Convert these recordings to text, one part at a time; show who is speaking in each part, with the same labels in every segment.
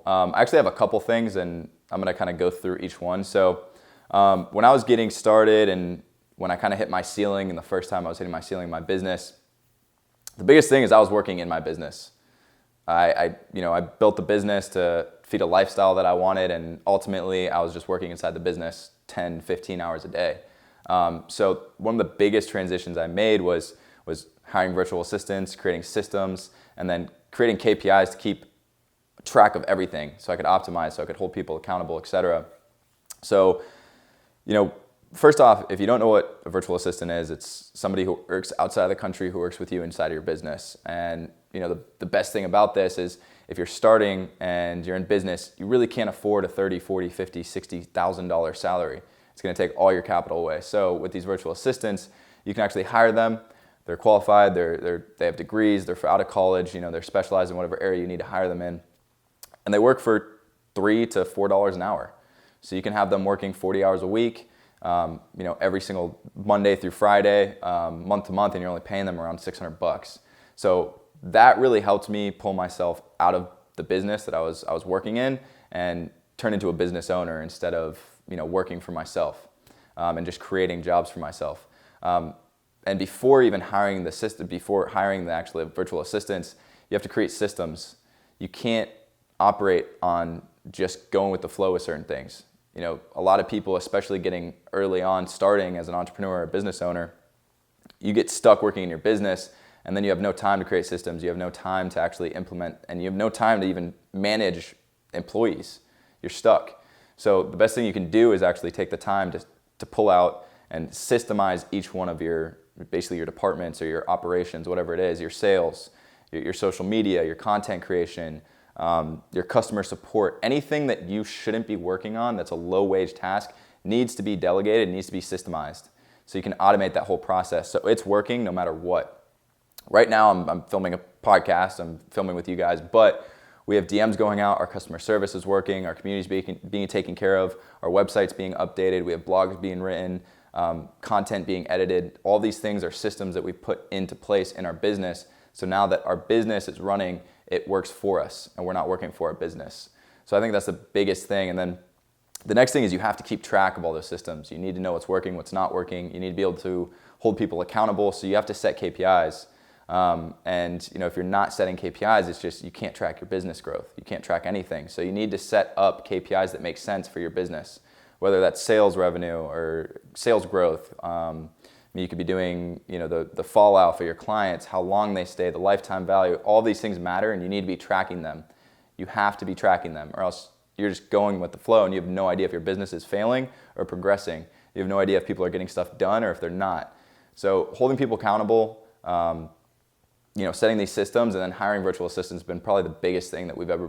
Speaker 1: I actually have a couple things, and I'm going to kind of go through each one. So when I was getting started and when I kind of hit my ceiling, and the first time I was hitting my ceiling in my business, the biggest thing is I was working in my business. I built the business to feed a lifestyle that I wanted, and ultimately I was just working inside the business 10, 15 hours a day. So one of the biggest transitions I made was hiring virtual assistants, creating systems, and then creating KPIs to keep track of everything so I could optimize, so I could hold people accountable, etc. So, first off, if you don't know what a virtual assistant is, it's somebody who works outside of the country who works with you inside of your business. And the best thing about this is if you're starting and you're in business, you really can't afford a $30, $40, $50, $60,000 salary. It's going to take all your capital away. So with these virtual assistants, you can actually hire them. They're qualified. They have degrees. They're out of college. They're specialized in whatever area you need to hire them in, and they work for $3 to $4 an hour. So you can have them working 40 hours a week. Every single Monday through Friday, month to month, and you're only paying them around $600. So that really helped me pull myself out of the business that I was working in and turn into a business owner instead of working for myself and just creating jobs for myself. And before even hiring the actual virtual assistants, you have to create systems. You can't operate on just going with the flow with certain things. A lot of people, especially getting early on, starting as an entrepreneur or a business owner, you get stuck working in your business, and then you have no time to create systems. You have no time to actually implement, and you have no time to even manage employees. You're stuck. So the best thing you can do is actually take the time to pull out and systemize each one of your departments or your operations, whatever it is, your sales, your social media, your content creation, your customer support. Anything that you shouldn't be working on that's a low-wage task needs to be delegated, needs to be systemized, so you can automate that whole process. So it's working no matter what. Right now, I'm filming a podcast. I'm filming with you guys, but we have DMs going out. Our customer service is working. Our community's being taken care of. Our website's being updated. We have blogs being written, content being edited. All these things are systems that we put into place in our business. So now that our business is running, it works for us, and we're not working for our business. So I think that's the biggest thing. And then the next thing is you have to keep track of all those systems. You need to know what's working, what's not working. You need to be able to hold people accountable. So you have to set KPIs. If you're not setting KPIs, it's just you can't track your business growth. You can't track anything. So you need to set up KPIs that make sense for your business, whether that's sales revenue or sales growth. You could be doing, the fallout for your clients, how long they stay, the lifetime value. All these things matter, and you need to be tracking them. You have to be tracking them, or else you're just going with the flow, and you have no idea if your business is failing or progressing. You have no idea if people are getting stuff done or if they're not. So holding people accountable, setting these systems, and then hiring virtual assistants has been probably the biggest thing that we've ever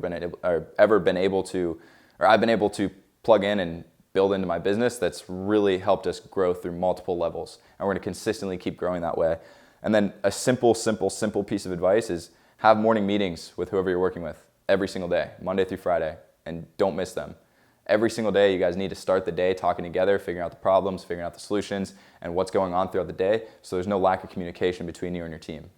Speaker 1: been able to plug in and build into my business that's really helped us grow through multiple levels. And we're going to consistently keep growing that way. And then a simple piece of advice is have morning meetings with whoever you're working with every single day, Monday through Friday, and don't miss them. Every single day, you guys need to start the day talking together, figuring out the problems, figuring out the solutions, and what's going on throughout the day, so there's no lack of communication between you and your team.